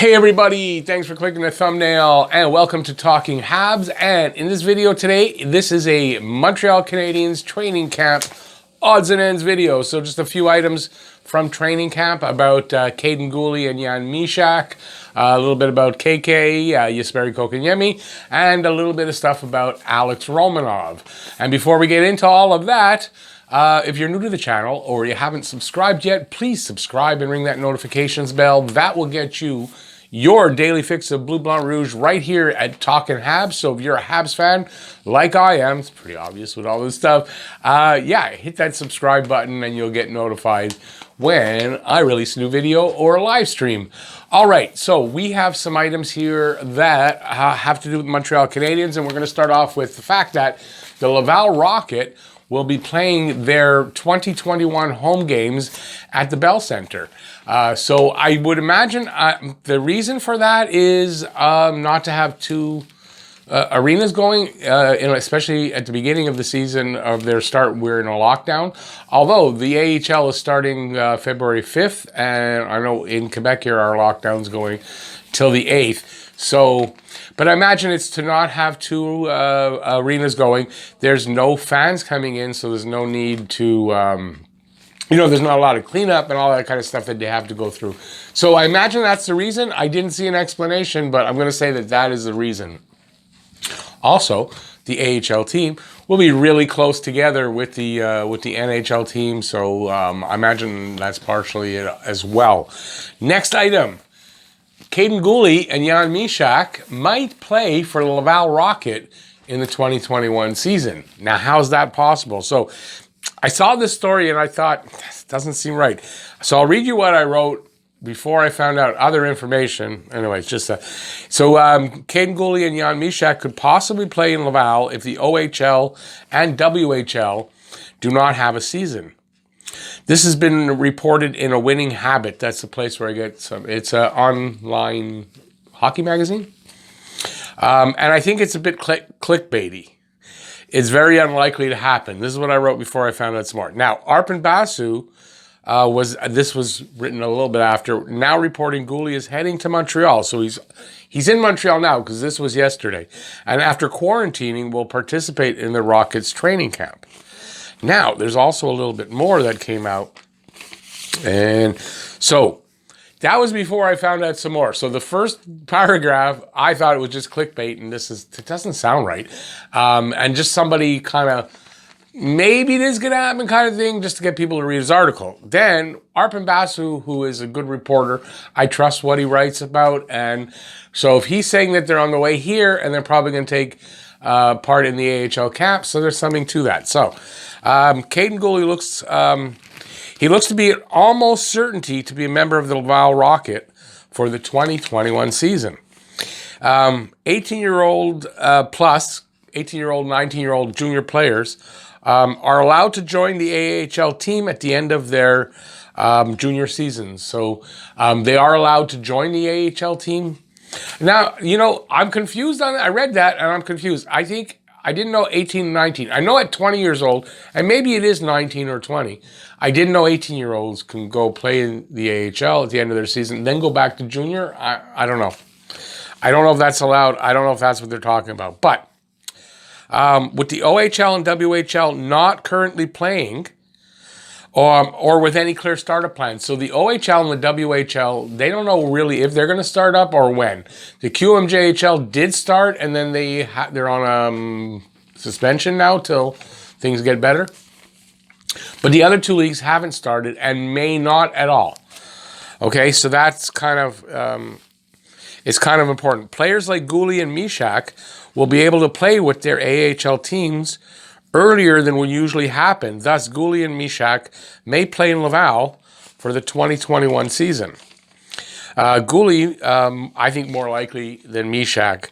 Hey everybody, thanks for clicking the thumbnail and welcome to Talking Habs. And in this video today, this is a Montreal Canadiens training camp odds and ends video. So just a few items from training camp about Kaiden Guhle and Jan Mysak, a little bit about KK, Jesperi Kotkaniemi, and a little bit of stuff about Alex Romanov. And before we get into all of that, if you're new to the channel or you haven't subscribed yet, please subscribe and ring that notifications bell. That will get you your daily fix of Bleu Blanc Rouge right here at Talkin' Habs. So if you're a Habs fan, like I am, it's pretty obvious with all this stuff, yeah, hit that subscribe button and you'll get notified when I release a new video or a live stream. All right, so we have some items here that have to do with Montreal Canadiens, and we're going to start off with the fact that the Laval Rocket will be playing their 2021 home games at the Bell Center. So I would imagine the reason for that is not to have two arenas going, especially at the beginning of the season of their start. We're in a lockdown. Although the AHL is starting February 5th, and I know in Quebec here our lockdown's going till the 8th. So, but I imagine it's to not have two arenas going. There's no fans coming in, so there's no need to, there's not a lot of cleanup and all that kind of stuff that they have to go through. So I imagine that's the reason. I didn't see an explanation, but I'm going to say that that is the reason. Also, the AHL team will be really close together with the NHL team, so I imagine that's partially it as well. Next item. Kaiden Guhle and Jan Mysak might play for the Laval Rocket in the 2021 season. Now, how's that possible? So I saw this story and I thought, this doesn't seem right. So I'll read you what I wrote before I found out other information. Anyway, it's just Kaiden Guhle and Jan Mysak could possibly play in Laval if the OHL and WHL do not have a season. This has been reported in A Winning Habit. That's the place where I get some. It's an online hockey magazine. And I think it's a bit clickbaity. It's very unlikely to happen. This is what I wrote before I found out some more. Now, Arpon Basu this was written a little bit after, now reporting Guhle is heading to Montreal. So he's in Montreal now because this was yesterday. And after quarantining, will participate in the Rockets training camp. Now, there's also a little bit more that came out. And so that was before I found out some more. So the first paragraph, I thought it was just clickbait, and it doesn't sound right. And just somebody kind of, maybe this is going to happen kind of thing, just to get people to read his article. Then Arpon Basu, who is a good reporter, I trust what he writes about. And so if he's saying that they're on the way here and they're probably going to take part in the AHL camp, so there's something to that. So Kaiden Guhle looks to be almost certainty to be a member of the Laval Rocket for the 2021 season. 18-year-old plus 18-year-old, 19-year-old junior players are allowed to join the AHL team at the end of their junior seasons. So they are allowed to join the AHL team. Now, I'm confused on it. I read that and I'm confused. I didn't know 18 and 19. I know at 20 years old, and maybe it is 19 or 20, I didn't know 18-year-olds can go play in the AHL at the end of their season, then go back to junior. I don't know. I don't know if that's allowed. I don't know if that's what they're talking about. But with the OHL and WHL not currently playing, or with any clear startup plans. So the OHL and the WHL, they don't know really if they're going to start up or when. The QMJHL did start, and then they're on suspension now till things get better. But the other two leagues haven't started and may not at all. Okay, so that's kind of it's kind of important. Players like Guhle and Mysak will be able to play with their AHL teams earlier than would usually happen. Thus, Guhle and Mysak may play in Laval for the 2021 season. Guhle, I think more likely than Mysak.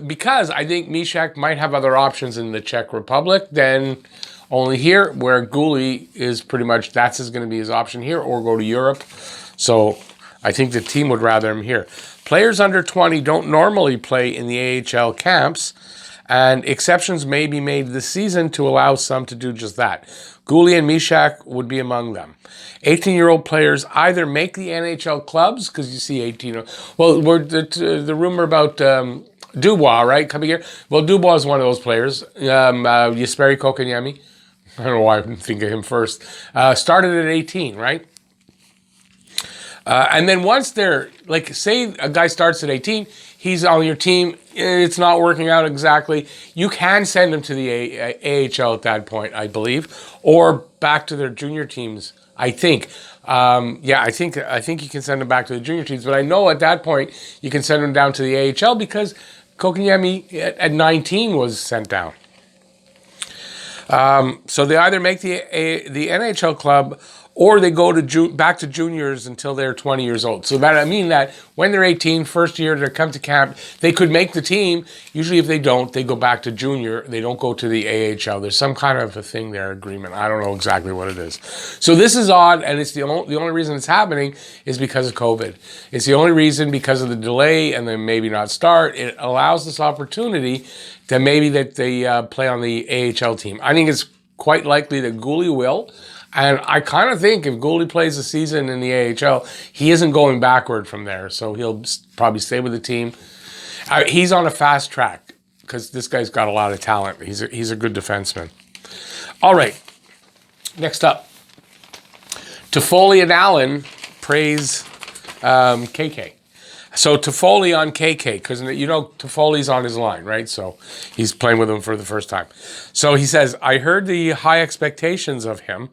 Because I think Mysak might have other options in the Czech Republic than only here, where Guhle is pretty much, that's going to be his option here, or go to Europe. So I think the team would rather him here. Players under 20 don't normally play in the AHL camps, and exceptions may be made this season to allow some to do just that. Guhle and Mishak would be among them. 18-year-old players either make the NHL clubs, because you see 18. Well, the rumor about Dubois, right, coming here. Well, Dubois is one of those players. Jesperi Kotkaniemi. I don't know why I didn't think of him first. Started at 18, right? And then once they're, like, say a guy starts at 18, he's on your team, it's not working out exactly, you can send him to the AHL at that point, I believe, or back to their junior teams, I think. Yeah, I think you can send them back to the junior teams, but I know at that point you can send them down to the AHL because Kotkaniemi at 19 was sent down. So they either make the NHL club or they go to back to juniors until they're 20 years old. So that I mean that when they're 18, first year, they come to camp, they could make the team. Usually if they don't, they go back to junior. They don't go to the AHL. There's some kind of a thing there, agreement. I don't know exactly what it is. So this is odd, and it's the only reason it's happening is because of COVID. It's the only reason because of the delay and then maybe not start. It allows this opportunity that maybe that they play on the AHL team. I think it's quite likely that Guhle will. And I kind of think if Guhle plays a season in the AHL, he isn't going backward from there. So he'll probably stay with the team. He's on a fast track because this guy's got a lot of talent. He's a good defenseman. All right. Next up. Toffoli and Allen praise KK. So Toffoli on KK, because you know Toffoli's on his line, right? So he's playing with him for the first time. So he says, I heard the high expectations of him.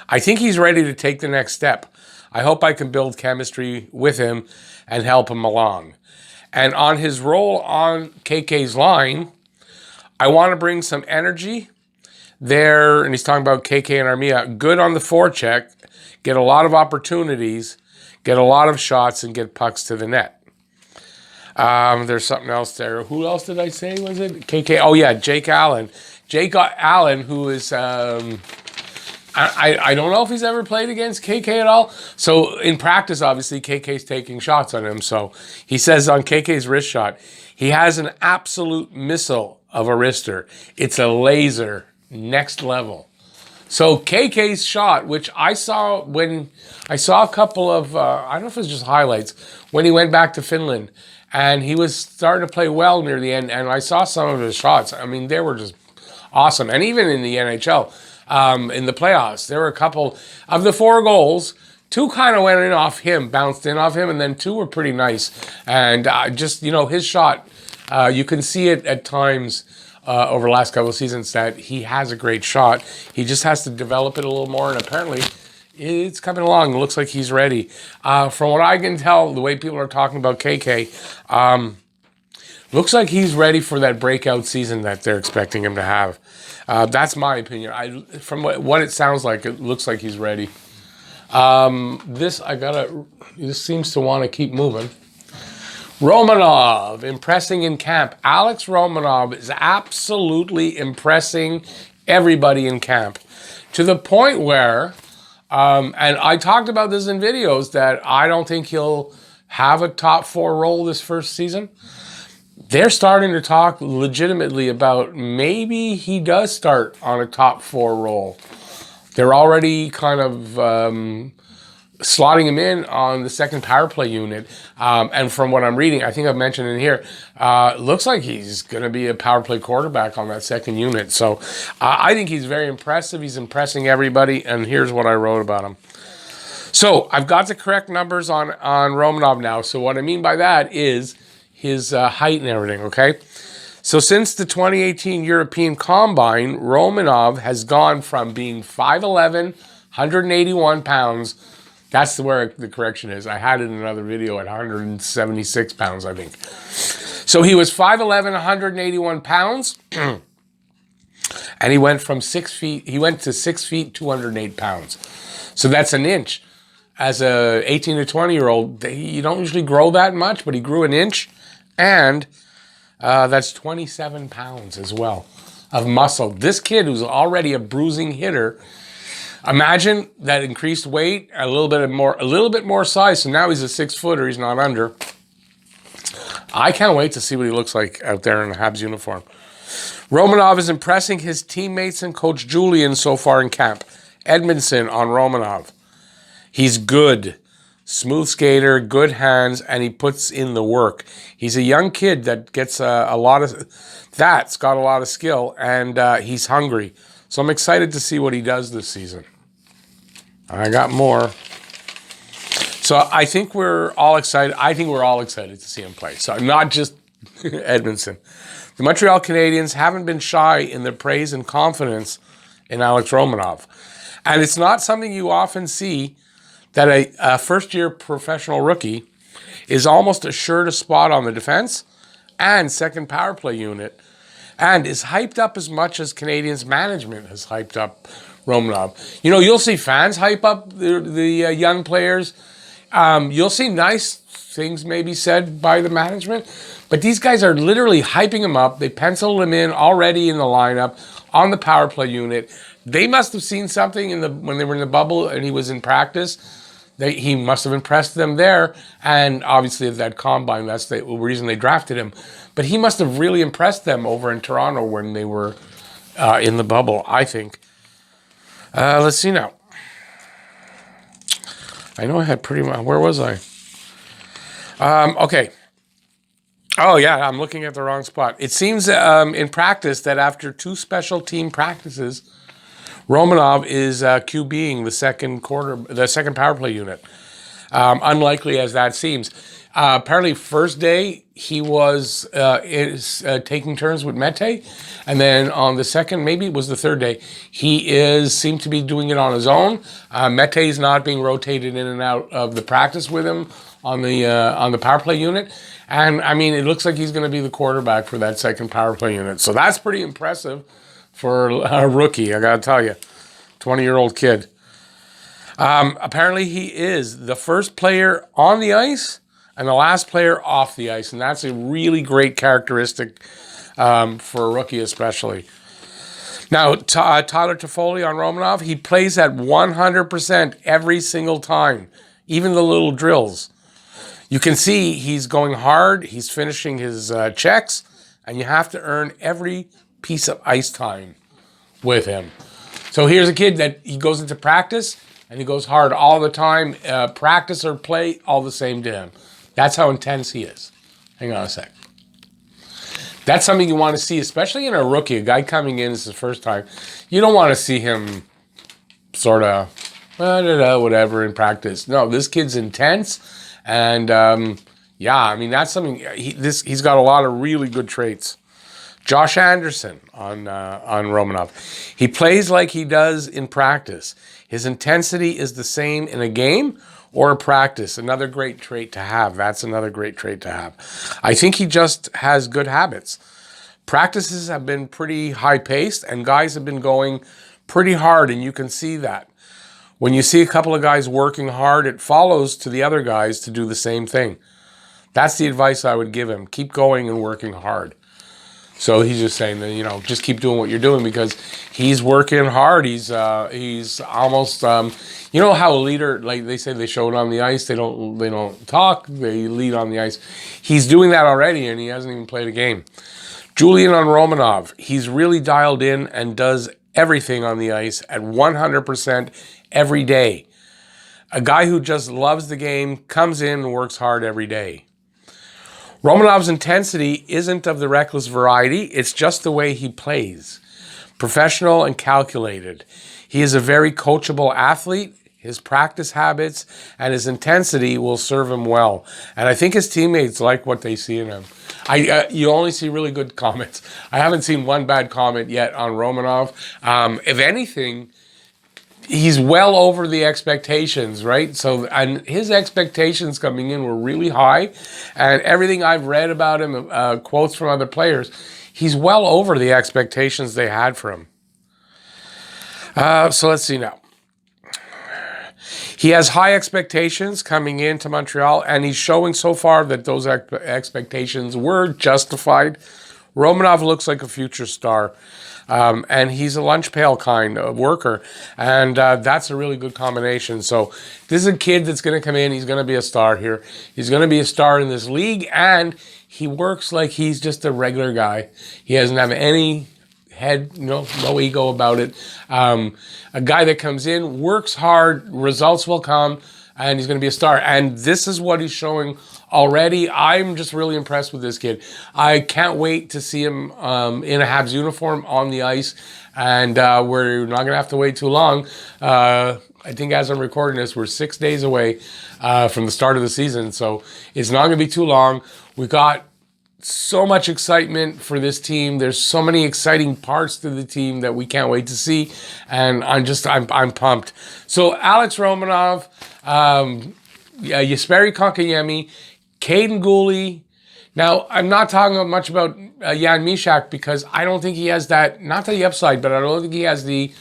I think he's ready to take the next step. I hope I can build chemistry with him and help him along. And on his role on KK's line, I want to bring some energy there. And he's talking about KK and Armia. Good on the forecheck, get a lot of opportunities, get a lot of shots, and get pucks to the net. There's something else there. Who else did I say was it? KK. Oh, yeah, Jake Allen. Jake Allen, who is, I don't know if he's ever played against KK at all. So in practice, obviously, KK's taking shots on him. So he says on KK's wrist shot, he has an absolute missile of a wrister. It's a laser, next level. So KK's shot, which I saw when I saw a couple of, I don't know if it was just highlights, when he went back to Finland. And he was starting to play well near the end. And I saw some of his shots. I mean, they were just awesome. And even in the NHL, in the playoffs, there were a couple of the 4 goals. 2 kind of went in off him, bounced in off him. And then 2 were pretty nice. And just, you know, his shot, you can see it at times over the last couple of seasons that he has a great shot. He just has to develop it a little more. And apparently it's coming along. It looks like he's ready. From what I can tell, the way people are talking about KK, looks like he's ready for that breakout season that they're expecting him to have. That's my opinion. From what it sounds like, it looks like he's ready. This seems to want to keep moving. Romanov, impressing in camp. Alex Romanov is absolutely impressing everybody in camp. To the point where... and I talked about this in videos that I don't think he'll have a top 4 role this first season. They're starting to talk legitimately about maybe he does start on a top 4 role. They're already kind of slotting him in on the second power play unit. And from what I'm reading, I think I've mentioned in here, looks like he's going to be a power play quarterback on that second unit. So I think he's very impressive. He's impressing everybody. And here's what I wrote about him. So I've got the correct numbers on Romanov now. So what I mean by that is his height and everything, okay? So since the 2018 European Combine, Romanov has gone from being 5'11", 181 pounds. That's where the correction is. I had it in another video at 176 pounds, I think. So he was 5'11", 181 pounds. And he went from 6 feet, he went to 6 feet, 208 pounds. So that's an inch. As a 18 to 20-year-old, you don't usually grow that much, but he grew an inch. And that's 27 pounds as well of muscle. This kid who's already a bruising hitter, imagine that increased weight, a little bit more size. So now he's a 6-footer. He's not under. I can't wait to see what he looks like out there in a Habs uniform. Romanov is impressing his teammates and Coach Julian so far in camp. Edmondson on Romanov. He's good. Smooth skater, good hands, and he puts in the work. He's a young kid that gets got a lot of skill, and he's hungry. So I'm excited to see what he does this season. I got more. So I think we're all excited. I think we're all excited to see him play. So not just Edmondson. The Montreal Canadiens haven't been shy in their praise and confidence in Alex Romanov. And it's not something you often see, that a first-year professional rookie is almost assured a spot on the defense and second power play unit, and is hyped up as much as Canadiens management has hyped up Romanov. You know, you'll see fans hype up the young players. You'll see nice things maybe said by the management, but these guys are literally hyping him up. They penciled him in already in the lineup on the power play unit. They must have seen something when they were in the bubble and he was in practice. He must have impressed them there, and obviously at that combine, that's the reason they drafted him. But he must have really impressed them over in Toronto when they were in the bubble, I think. Let's see now. I know I had pretty much... Where was I? Okay. Oh, yeah, I'm looking at the wrong spot. It seems in practice that after 2 special team practices, Romanov is QBing the second power play unit. Unlikely as that seems. Apparently, first day he was taking turns with Mete, and then on the second, maybe it was the third day, he seemed to be doing it on his own. Mete's not being rotated in and out of the practice with him on the power play unit, and I mean it looks like he's going to be the quarterback for that second power play unit. So that's pretty impressive for a rookie, I gotta tell you. 20-year-old kid. Apparently he is the first player on the ice and the last player off the ice, and that's a really great characteristic for a rookie especially. Now, Tyler Toffoli on Romanov, he plays at 100% every single time, even the little drills. You can see he's going hard, he's finishing his checks, and you have to earn every piece of ice time with him. So here's a kid that he goes into practice and he goes hard all the time. Practice or play, all the same to him. That's how intense he is. Hang on a sec. That's something you want to see, especially in a rookie, a guy coming in, it's his first time. You don't want to see him sort of, whatever in practice. No, this kid's intense. And yeah, I mean, that's something, he's got a lot of really good traits. Josh Anderson on Romanov. He plays like he does in practice. His intensity is the same in a game or a practice. Another great trait to have. That's another great trait to have. I think he just has good habits. Practices have been pretty high-paced, and guys have been going pretty hard, and you can see that. When you see a couple of guys working hard, it follows to the other guys to do the same thing. That's the advice I would give him. Keep going and working hard. So he's just saying that, you know, just keep doing what you're doing because he's working hard. He's almost, you know how a leader, like they say they show it on the ice, they don't talk, they lead on the ice. He's doing that already and he hasn't even played a game. Julian on Romanov, he's really dialed in and does everything on the ice at 100% every day. A guy who just loves the game, comes in and works hard every day. Romanov's intensity isn't of the reckless variety, it's just the way he plays. Professional and calculated. He is a very coachable athlete. His practice habits and his intensity will serve him well. And I think his teammates like what they see in him. You only see really good comments. I haven't seen one bad comment yet on Romanov. If anything, he's well over the expectations, right? So, and his expectations coming in were really high, and everything I've read about him, quotes from other players, he's well over the expectations they had for him. So let's see now. He has high expectations coming into Montreal, and he's showing so far that those expectations were justified. Romanov looks like a future star. And he's a lunch pail kind of worker. And that's a really good combination. So this is a kid that's going to come in. He's going to be a star here. He's going to be a star in this league. And he works like he's just a regular guy. He doesn't have any head, no ego about it. A guy that comes in, works hard, results will come, and he's going to be a star. And this is what he's showing already. I'm just really impressed with this kid. I can't wait to see him in a Habs uniform on the ice, and we're not going to have to wait too long. I think as I'm recording this, we're 6 days away from the start of the season, so it's not going to be too long. We got so much excitement for this team. There's so many exciting parts to the team that we can't wait to see, and I'm pumped. So Alex Romanov, Jesperi Kotkaniemi, Kaiden Guhle. Now, I'm not talking much about Jan Mysak because I don't think he has that, not the upside, but I don't think he has the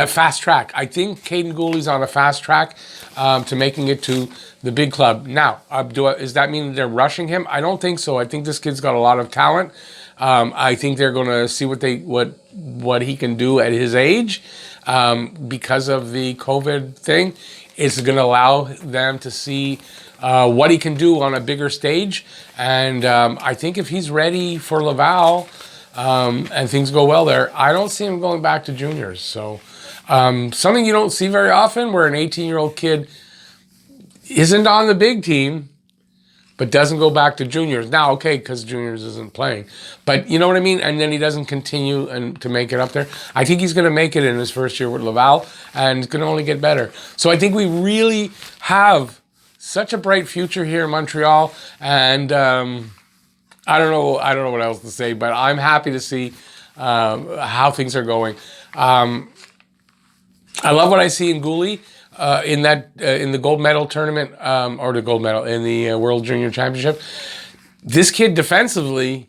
fast track. I think Kaiden Guhle's on a fast track to making it to the big club. Now, does that mean they're rushing him? I don't think so. I think this kid's got a lot of talent. I think they're going to see what he can do at his age because of the COVID thing. It's going to allow them to see what he can do on a bigger stage. And I think if he's ready for Laval and things go well there, I don't see him going back to juniors. So something you don't see very often where an 18-year-old kid isn't on the big team but doesn't go back to juniors. Now, okay, because juniors isn't playing. But you know what I mean? And then he doesn't continue to make it up there. I think he's going to make it in his first year with Laval, and it's going to only get better. So I think we really have such a bright future here in Montreal, and I don't know what else to say, but I'm happy to see how things are going. I love what I see in Guhle. In the gold medal tournament, or the gold medal in the World Junior Championship. This kid defensively,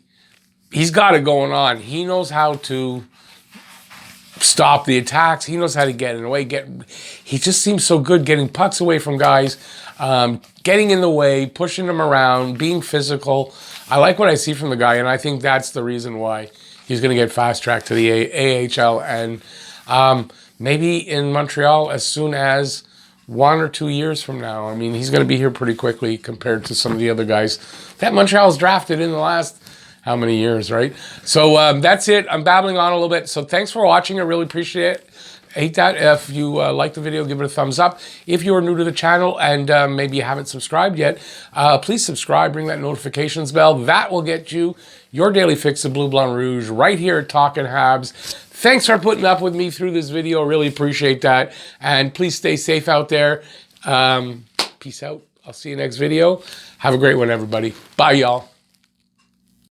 he's got it going on. He knows how to stop the attacks. He knows how to get in the way. He just seems so good getting pucks away from guys, getting in the way, pushing them around, being physical. I like what I see from the guy, and I think that's the reason why he's going to get fast-tracked to the AHL, and maybe in Montreal as soon as 1 or 2 years from now. I mean, he's going to be here pretty quickly compared to some of the other guys that Montreal's drafted in the last how many years, right? So that's it. I'm babbling on a little bit. So thanks for watching. I really appreciate it. Hate that. If you like the video, give it a thumbs up. If you are new to the channel and maybe you haven't subscribed yet, please subscribe. Ring that notifications bell. That will get you your daily fix of Blue, Blanc, Rouge right here at Talkin' Habs. Thanks for putting up with me through this video. Really appreciate that. And please stay safe out there. Peace out. I'll see you next video. Have a great one, everybody. Bye, y'all.